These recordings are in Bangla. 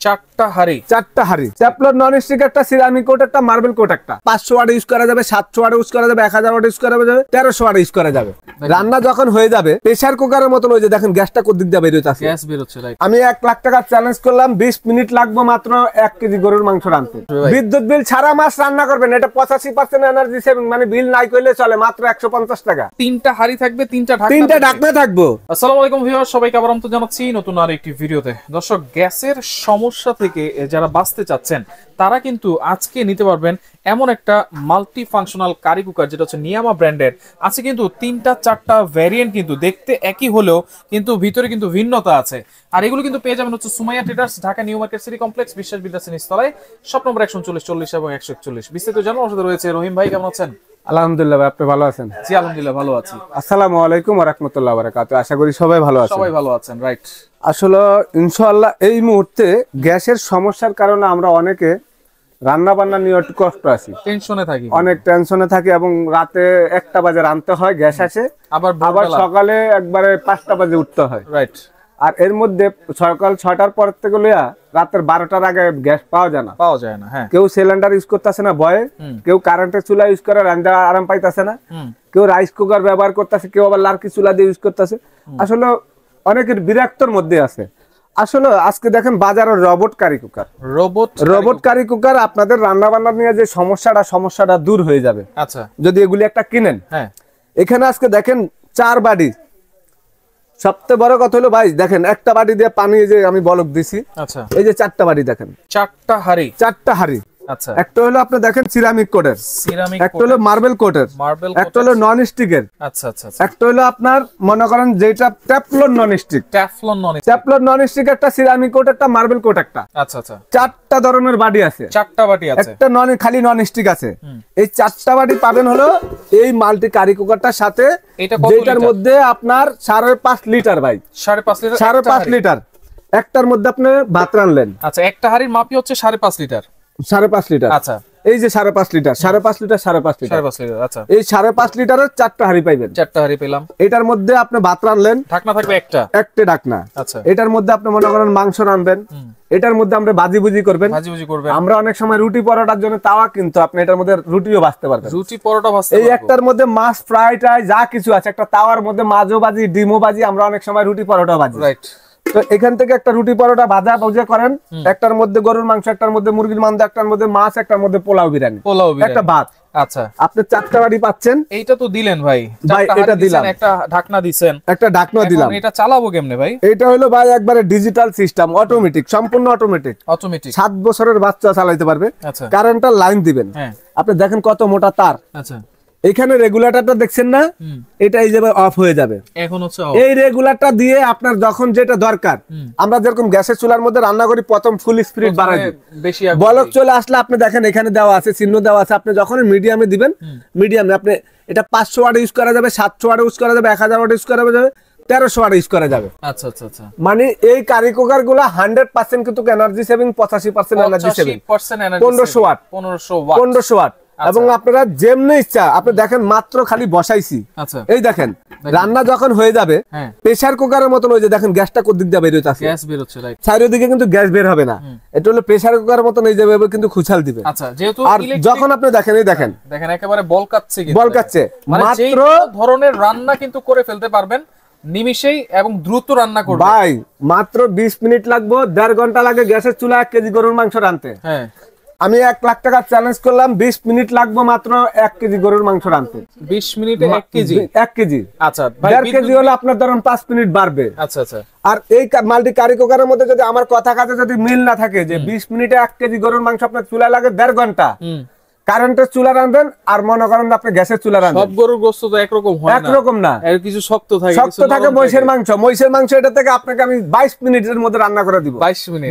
চারটা হাড়ি টেফলন নন স্টিক একটা, সিরামিক কোট একটা, মার্বেল কোট একটা। 500 ওয়াট ইউজ করা যাবে, 700 ওয়াট ইউজ করা যাবে, 1000 ওয়াট ইউজ করা যাবে, 1300 ওয়াট ইউজ করা যাবে। রান্না যখন হয়ে যাবে প্রেসার কুকারের মতন, ওই যে দেখেন গ্যাসটা কোন দিক দিয়ে বের হইতাছে, গ্যাস বের হচ্ছে। আমি 1 লাখ টাকা চ্যালেঞ্জ করলাম, 20 মিনিট লাগবে মাত্র 1 কেজি গরুর মাংস রাঁধতে। বিদ্যুৎ বিল ছাড়া মাছ রান্না করবেন, এটা 85% এনার্জি সেভিং, মানে বিল নাই করলে চলে, মাত্র 150 টাকা। 3টা হাড়ি থাকবে, 3টা ঢাকনা থাকবে। আসসালামু আলাইকুম ভিউয়ার, সবাইকে আবার আমন্ত্রণ জানাচ্ছি নতুন আরেকটি ভিডিওতে। দর্শক, গ্যাসের সমস্যা থেকে যারা বাঁচতে চাচ্ছেন তারা কিন্তু আজকে নিতে পারবেন এমন একটা মাল্টি ফাংশনাল কারি কুকার, যেটা হচ্ছে নিয়ামা ব্র্যান্ডের। আছে কিন্তু 3টা 4টা ভ্যারিয়েন্ট, কিন্তু দেখতে একই হলেও কিন্তু ভিতরে কিন্তু ভিন্নতা আছে। আর এগুলো কিন্তু পেয়ে যাবেন হচ্ছে Sumaiya traders, Dhaka new market city complex, বিশ্বাস বিদ্যাসী নিচতলায়, শপ নম্বর 139, 40 এবং 141। বিস্তারিত জানার সাথে রয়েছে রহিম ভাই। কেমন আছেন? আলহামদুলিল্লাহ ভাই, আপনি ভালো আছেন? জি আলহামদুলিল্লাহ ভালো আছি। আসসালামু আলাইকুম ওয়া রাহমাতুল্লাহি ওয়া বারাকাতুহু। আশা করি সবাই ভালো আছেন। সবাই ভালো আছেন, রাইট। আসলে ইনশাআল্লাহ এই মুহূর্তে গ্যাসের সমস্যার কারণে আমরা অনেকে রান্না বান্না নিয়ে একটু কষ্ট আছি, টেনশনে থাকি, অনেক টেনশনে থাকি, এবং রাতে 1টা বাজে রাঁধতে হয়, গ্যাস আসে, আবার সকালে একবারে 5টা বাজে উঠতে হয়, রাইট। আর এর মধ্যে সকাল 6টার পর থেকে লইয়া রাতের 12টার আগে গ্যাস পাওয়া যায় না। হ্যাঁ, কেউ সিলিন্ডার ইউজ করতেছে না ভয়ে, কেউ কারেন্টের চুলা ইউজ করে রান্না আরাম পাইতেছে না, কেউ রাইস কুকার ব্যবহার করতেছে, কেউ আবার লার্কি চুলা দিয়ে ইউজ করতেছে। আসলে অনেকের বিরক্তর মধ্যে আছে। আসলে আজকে দেখেন বাজারে রোবট কারি কুকার, আপনাদের রান্না বান্না নিয়ে যে সমস্যাটা দূর হয়ে যাবে। আচ্ছা, যদি এগুলি একটা কিনেন। হ্যাঁ, এখানে আজকে দেখেন 4 বাটি। সবচেয়ে বড় কথা হলো ভাই, দেখেন একটা বাটি দিয়ে পানি যে আমি বলক দিছি। আচ্ছা, এই যে 4টা বাটি দেখেন, 4টা হাড়ি। আচ্ছা, একটা হলো আপনি দেখেন সিরামিক কোটের, একটা হলো মার্বেল কোটের, একটা হলো নন স্টিকের। আচ্ছা, একটা হলো আপনার মনে করেন যেটা টেফলন নন স্টিক একটা, সিরামিক কোট একটা, মার্বেল কোট একটা। আচ্ছা, 4টা ধরনের বাটি আছে, একটা খালি নন স্টিক আছে। এই 4টা বাটি পাবেন হলো এই মাল্টি কারি কুকারটার সাথে, যেটার মধ্যে আপনার 5.5 লিটার ভাই, 5.5 লিটার একটার মধ্যে আপনি ভাত রান্নলেন। আচ্ছা, একটা হাড়ির মাপই হচ্ছে 5.5 লিটার। 5.5 লিটার। আচ্ছা, এই যে 5.5 লিটার, 5.5 লিটার। আচ্ছা, এই 5.5 লিটারের 4টা হাড়ি পাইবেন। 4টা হাড়ি পেলাম। এটার মধ্যে আপনি ভাত রান্নলেন, ঢাকনা থাকবে একটা ঢাকনা। আচ্ছা, এটার মধ্যে আপনি মনে করেন মাংস রান্নবেন, এটার মধ্যে আমরা ভাজি করবেন। আমরা অনেক সময় রুটি পরোটার জন্য তাওয়া, কিন্তু আপনি এটার মধ্যে রুটিও ভাজতে পারবেন, রুটি পরোটা ভাজতে। এই একটার মধ্যে মাছ ফ্রাই টাই যা কিছু আছে, একটা তাওয়ার মধ্যে মাছও ভাজি, ডিমও ভাজি, আমরা অনেক সময় রুটি পরোটা ভাজি, রাইট। তো এখান থেকে একটা রুটি পরোটা ভাজা করেন, একটার মধ্যে গরুর মাংস, একটার মধ্যে মুরগির মাংস, একটার মধ্যে মাছ, একটার মধ্যে পোলাও বিরিয়ানি, একটা ভাত। আচ্ছা, আপনি 4টা বাটি পাচ্ছেন। এইটা তো দিলেন ভাই, এটা দিলাম, একটা ঢাকনা দিবেন, একটা ঢাকনা দিলাম। এটা চালাবো কেমনে ভাই? এটা হলো ভাই একবারে ডিজিটাল সিস্টেম, অটোমেটিক, সম্পূর্ণ অটোমেটিক। 7 বছরের বাচ্চা চালাতে পারবে। আচ্ছা, কারেন্টের লাইন দিবেন। আপনি দেখেন কত মোটা তার। আচ্ছা, এখানে রেগুলেটরটা দেখছেন না, এটা এই যাবে অফ হয়ে যাবে। এখন হচ্ছে এই রেগুলেটরটা দিয়ে আপনার যখন যেটা দরকার, আমরা যেরকম গ্যাসের চুলার মধ্যে রান্না করি, প্রথম ফুল স্পিড বাড়াই দিই, বলক চলে আসলে আপনি দেখেন এখানে দেওয়া আছে, চিহ্ন দেওয়া আছে। আপনি যখন মিডিয়ামে দিবেন, মিডিয়ামে আপনি এটা 500 ওয়াট ইউজ করা যাবে, 700 ওয়াট ইউজ করা যাবে, 1000 ওয়াট ইউজ করা যাবে, 1300 ওয়াট ইউজ করা যাবে। আচ্ছা, মানে এই কারি কুকার গুলা 100% কিন্তু energy saving, 85% energy saving, 1500 watt. এবং আপনারা যেমনি ইচ্ছা আপনি দেখেন, মাত্র খালি বসাইছি। আচ্ছা, এই দেখেন রান্না যখন হয়ে যাবে প্রেসার কুকারের মতন, ওই যে দেখেন গ্যাসটা কোন দিক দিয়ে বের হইতাছে, গ্যাস বের হচ্ছে, রাইট। চারিদিকে কিন্তু গ্যাস বের হবে না, এটা হলো প্রেসার কুকারের মতন, এই যে কিন্তু খুঁচাল দিবে। আচ্ছা, যেহেতু আর যখন আপনি দেখেন, এই দেখেন একেবারে বলকাচ্ছে, মাত্র ধরনের রান্না কিন্তু করে ফেলতে পারবেন নিমিষেই, এবং দ্রুত রান্না করবেন ভাই। মাত্র 20 মিনিট লাগবে, 1.5 ঘন্টা লাগে গ্যাসের চুলা 1 কেজি গরুর মাংস রাঁধতে। হ্যাঁ, আমি 1 লাখ টাকা চ্যালেঞ্জ করলাম, 20 মিনিট লাগবে মাত্র 1 কেজি গরুর মাংস রাঁধতে। 20 মিনিটে 1 কেজি। আচ্ছা, 1.5 কেজি হলে আপনার ধরুন 5 মিনিট বাড়বে। আচ্ছা, আর এই মাল্টি কারি কুকারের মধ্যে যদি আমার কথা কাজে যদি মিল না থাকে, যে 20 মিনিটে 1 কেজি গরুর মাংস আপনার চুলা লাগে 1.5 ঘন্টা, কারেন্টের চুলা রাঁধবেন, আর মনে করেন আপনি গ্যাসের চুলা রাঁধবেন, সব গরুর গোশত তো একরকম হয় না, একরকম না, এর কিছু শক্ত থাকে, মহিষের মাংস এটা থেকে আপনাকে আমি 22 মিনিটের মধ্যে রান্না করে দিব।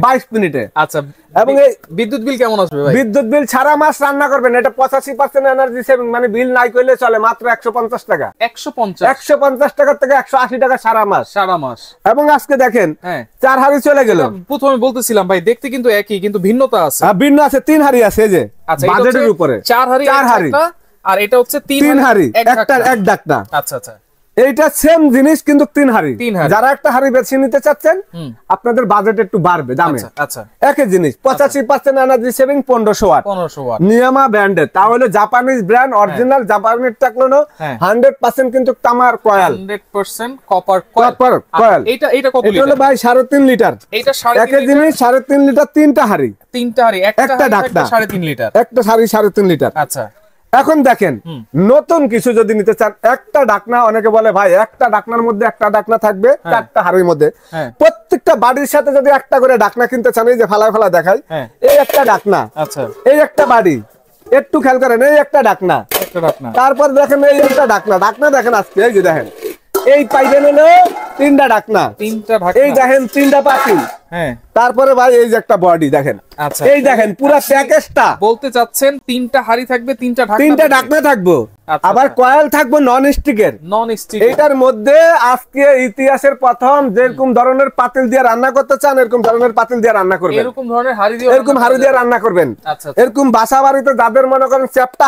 22 মিনিটে। আচ্ছা, এবং এই বিদ্যুৎ বিল কেমন আসবে ভাই? বিদ্যুৎ বিল ছাড়া মাছ রান্না করবেন, এটা 85% এনার্জি সেভিং, মানে বিল নাই করলে চলে, মাত্র 150 টাকা। 150 টাকা থেকে 180 টাকা সারা মাস। এবং আজকে দেখেন 4 হাড়ি চলে গেল। প্রথমে বলতেছিলাম ভাই, দেখতে কিন্তু একই, কিন্তু ভিন্নতা আছে। ভিন্ন আছে, 3 হাড়ি আছে, এই যে বাজেটের উপরে 4 হাড়ি, আর এটা হচ্ছে 3 হাড়ি, একটা এক ঢাকনা। আচ্ছা, এইটা সেম জিনিস কিন্তু 3 হাড়ি। যারা একটা হাড়ি বেছে নিতে চাচ্ছেন আপনাদের বাজেট একটু বাড়বে দামে। আচ্ছা একই জিনিস 85% এনার্জি সেভিং 1500 ওয়াট নিয়ামা ব্র্যান্ডের, তাহলে জাপানিজ ব্র্যান্ড অরিজিনাল জাপানিজ টেকনোনো 100% কিন্তু তামার কয়েল 100% কপার কয়েল। এটা কত লিটার? এটা হলো ভাই 3.5 লিটার। এটা 3.5 একই জিনিস 3.5 লিটার, তিনটা হাড়ি একটা ঢাকনা 3.5 লিটার, একটা হাড়ি 3.5 লিটার। আচ্ছা এখন দেখেন নতুন কিছু যদি নিতে চান, একটা ঢাকনা, অনেকে বলে ভাই একটা ঢাকনার মধ্যে একটা ঢাকনা থাকবে 4টা হাড়ির মধ্যে, প্রত্যেকটা বাড়ির সাথে যদি একটা করে ঢাকনা কিনতে চান, এই যে ফালা দেখাই, এই একটা ঢাকনা, আচ্ছা এই একটা বাড়ি, একটু খেয়াল করেন, এই একটা ঢাকনা, তারপর দেখেন এই একটা ঢাকনা দেখেন আজকে এই যে দেখেন এই পাইবেন হলো 3টা ঢাকনা, এই দেখেন 3টা পাতিল, তারপরে ভাই এই যে একটা বডি দেখেন, এই দেখেন পুরো প্যাকেজটা। বলতে চাচ্ছেন 3টা হাড়ি থাকবে, 3টা ঢাকনা থাকবো, আবার কয়েল থাকবো নন স্টিকের। এটার মধ্যে আজকে ইতিহাসের প্রথম যেরকম ধরনের পাতিল দিয়ে রান্না করতে চান এরকম ধরনের পাতিল দিয়ে রান্না করবেন, এরকম ধরনের হাড়ি দিয়ে রান্না করবেন। এরকম বাসা বাড়িতে যাদের মনে করেন চ্যাপটা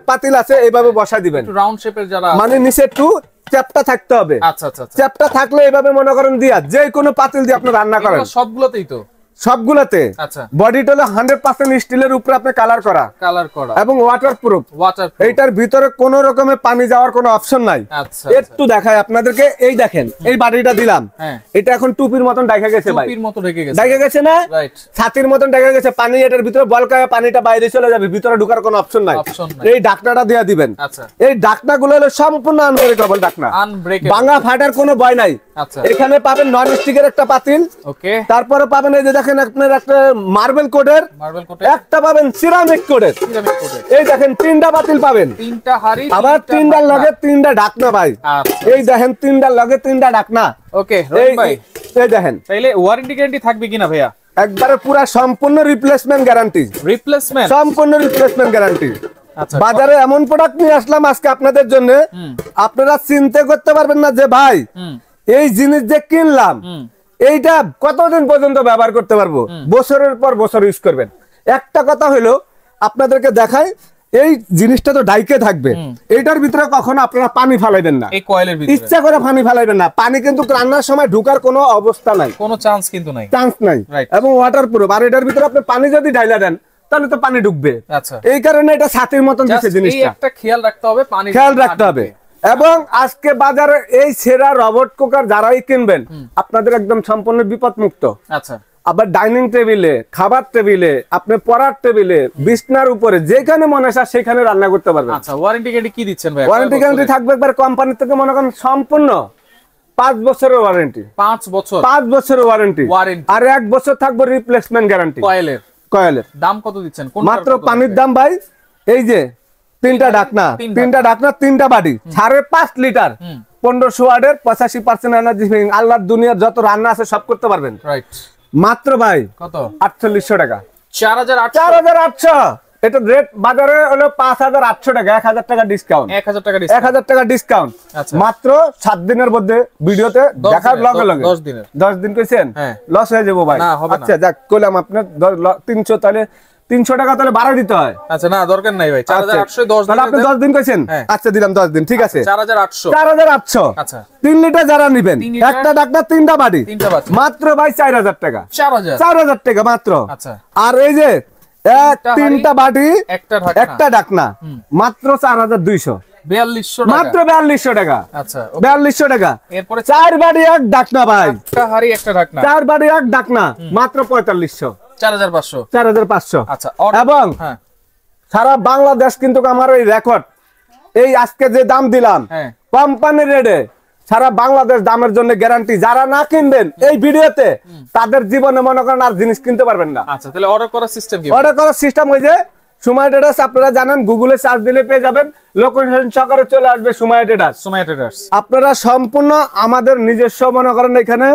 পাতিল আছে এইভাবে বসা দিবেন, রাউন্ড শেপের, যারা মানে নিচে একটু চ্যাপটা থাকতে হবে। আচ্ছা চ্যাপটা থাকলে এইভাবে মনে করেন দিয়া যে কোনো পাতিল দিয়ে আপনি রান্না করেন, সবগুলোতেই তো সবগুলোতে। বডিটা হলো 100% স্টিলের উপরে আপনি কালার করা এবং ওয়াটারপ্রুফ। এইটার ভিতরে কোনো রকমের পানি যাওয়ার কোনো অপশন নাই। একটু দেখাই আপনাদেরকে, এই দেখেন এই বাটিটা দিলাম, এটা এখন টুপির মতন ঢাকা গেছে ভাই, ঢাকা গেছে না, ছাতির মতন ঢাকা গেছে, পানি এটার ভিতরে বলকায় পানিটা বাইরে চলে যাবে, ভিতরে ঢোকার কোনো অপশন নাই। এই ঢাকনাটা দিয়ে দিবেন। এই ঢাকনাগুলো হলো সম্পূর্ণ আনব্রেকেবল ঢাকনা, ভাঙা ফাটার কোনো ভয় নাই। এখানে পাবেন নন স্টিকের একটা পাতিল, তারপরে পাবেন এই যে দেখেন আপনার একটা মার্বেল কোডের, একটা পাবেন সিরামিক কোডের, এই দেখেন 3টা পাতিল পাবেন, 3টা হাড়ি, আবার 3টার লগে 3টা ঢাকনা ভাই। এই দেখেন 3টার লগে 3টা ঢাকনা। ওকে ভাই, এই দেখেন তাইলে ওয়ারেন্টি গ্যারান্টি থাকবে কিনা ভাইয়া? একবারে পুরো সম্পূর্ণ রিপ্লেসমেন্ট গ্যারান্টি, সম্পূর্ণ রিপ্লেসমেন্ট গ্যারান্টি। বাজারে এমন প্রোডাক্ট নিয়ে আসলাম আজকে আপনাদের জন্য, আপনারা চিন্তা করতে পারবেন না যে ভাই এই জিনিস যে কিনলাম এইটা কতদিন পর্যন্ত ব্যবহার করতে পারবো, বছরের পর বছর ইউজ করবেন। একটা কথা হলো আপনাদেরকে দেখাই, এই জিনিসটা তো ডাইকে থাকবে, এইটার ভিতরে কখনো আপনারা পানি ফালাইবেন না, ইচ্ছা করে পানি ফালাইবেন না, পানি কিন্তু রান্নার সময় ঢুকার কোনো অবস্থা নাই, কোনো চান্স কিন্তু নাই, চান্স নাই, এবং ওয়াটারপ্রুফ। আর এটার ভিতরে আপনি পানি যদি ঢাইলা দেন তাহলে তো পানি ঢুকবে। এই কারণে এটা ছাতির মতন দিচ্ছে জিনিসটা, একটা খেয়াল রাখতে হবে, পানি খেয়াল রাখতে হবে। এবং আজকে বাজারে এই সেরা রবট কুকার যারাই কিনবেন আপনাদের একদম সম্পূর্ণ বিপদ মুক্ত। আচ্ছা, আবার ডাইনিং টেবিলে, খাবার টেবিলে, আপনি পড়ার টেবিলে, বিছনার উপরে যেখানে মনে হয় সেখানে রান্না করতে পারবেন। আচ্ছা, ওয়ারেন্টি গ্যারান্টি কি দিচ্ছেন ভাই? ওয়ারেন্টি গ্যারান্টি থাকবে একবার কোম্পানি থেকে মনে করেন সম্পূর্ণ 5 বছরের ওয়ারেন্টি, 5 বছরের ওয়ারেন্টি, আর 1 বছর থাকবে রিপ্লেসমেন্ট গ্যারান্টি। কয়েলের দাম কত দিচ্ছেন? মাত্র পানির দাম ভাই, এই যে 3টা ঢাকনা, 3টা বাটি, 5.5 লিটার, 1500 ওয়াটের, 85% এনার্জি সেভিং। আল্লাহর দুনিয়ার যত রান্না আছে সব করতে পারবেন। মাত্র ভাই কত? 4800 টাকা, 4800। এটা রেট বাজারে হলো 5800 টাকা, 1000 টাকা ডিসকাউন্ট, 1000 টাকা ডিসকাউন্ট মাত্র 7 দিনের মধ্যে। ভিডিওতে দেখার লগে লগে 10 দিন কইছেন লস হয়ে যাবো ভাই। আচ্ছা যাক কইলাম আপনার 300, তাহলে 300 টাকা তাহলে বাড়া দিতে হয়। আচ্ছা না দরকার নাই ভাই, 4800 10 দিন, আপনি 10 দিন কইছেন। আচ্ছা দিলাম 10 দিন, ঠিক আছে 4800। আচ্ছা 3 লিটার যারা নেবেন, একটা ঢাকনা 3টা বাটি, মাত্র ভাই 4000 টাকা, 4000 টাকা মাত্র। আচ্ছা, আর এই যে 3টা বাটি, একটা ঢাকনা, মাত্র 4200, 4200 মাত্র 4200 টাকা। আচ্ছা 4200 টাকা। এরপরে 4 বাটি এক ঢাকনা ভাই, একটা হাড়ি একটা ঢাকনা, 4 বাটি এক ঢাকনা, মাত্র 4500, 4500। আচ্ছা, এবং সারা বাংলাদেশ কিন্তু আমার এই রেকর্ড, এই আজকে যে দাম দিলাম কোম্পানির রেটে সারা বাংলাদেশ দামের জন্য গ্যারান্টি। যারা না কিনবেন এই ভিডিওতে তাদের জীবনে মনে করেন আর জিনিস কিনতে পারবেন না। আচ্ছা, তাহলে অর্ডার করার সিস্টেম কি? অর্ডার করার সিস্টেম ওই যে সুমাইয়া ট্রেডার্স, আপনারা জানেন গুগলে সার্চ দিলে পেয়ে যাবেন, লোকেশন সহকারে চলে আসবে সুমাইয়া ট্রেডার্স। আপনারা সম্পূর্ণ আমাদের নিজস্ব মনে করেন এখানে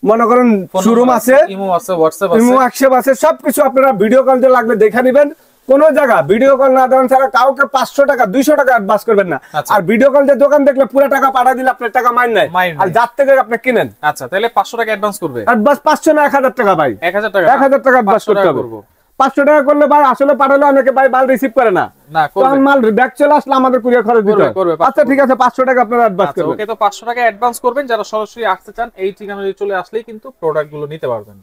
মনে করেন শোরুম আছে, ইমো আছে, হোয়াটসঅ্যাপ আছে, সবকিছু আপনারা ভিডিও কল দিয়ে লাগবে দেখে নেবেন। কোন জায়গা ভিডিও কল না দেন ছাড়া কাউকে 500 টাকা 200 টাকা অ্যাডভান্স করবেন না। আর ভিডিও কল দিয়ে দোকান দেখলে পুরো টাকা পাঠা দিলে আপনার টাকা মাইন নাই, আর যার থেকে আপনি কিনেন। আচ্ছা, তাহলে 500 টাকা অ্যাডভান্স করবে, অ্যাডভান্স 500 না 1000 টাকা ভাই, 1000 টাকা অ্যাডভান্স করতে হবে। 500 টাকা করলে ভাই আসলে পাঠালে অনেকে ভাই মাল রিসিভ করে না, তখন মাল ব্যাক চলে আসলে আমাদের কুরিয়ার খরচ দিতে হবে। আচ্ছা ঠিক আছে 500 টাকা আপনারা অ্যাডভান্স করবেন। ওকে, তো 500 টাকা অ্যাডভান্স করবেন। যারা সরাসরি আসতে চান এই ঠিকানায় চলে আসলেই কিন্তু প্রোডাক্টগুলো নিতে পারবেন।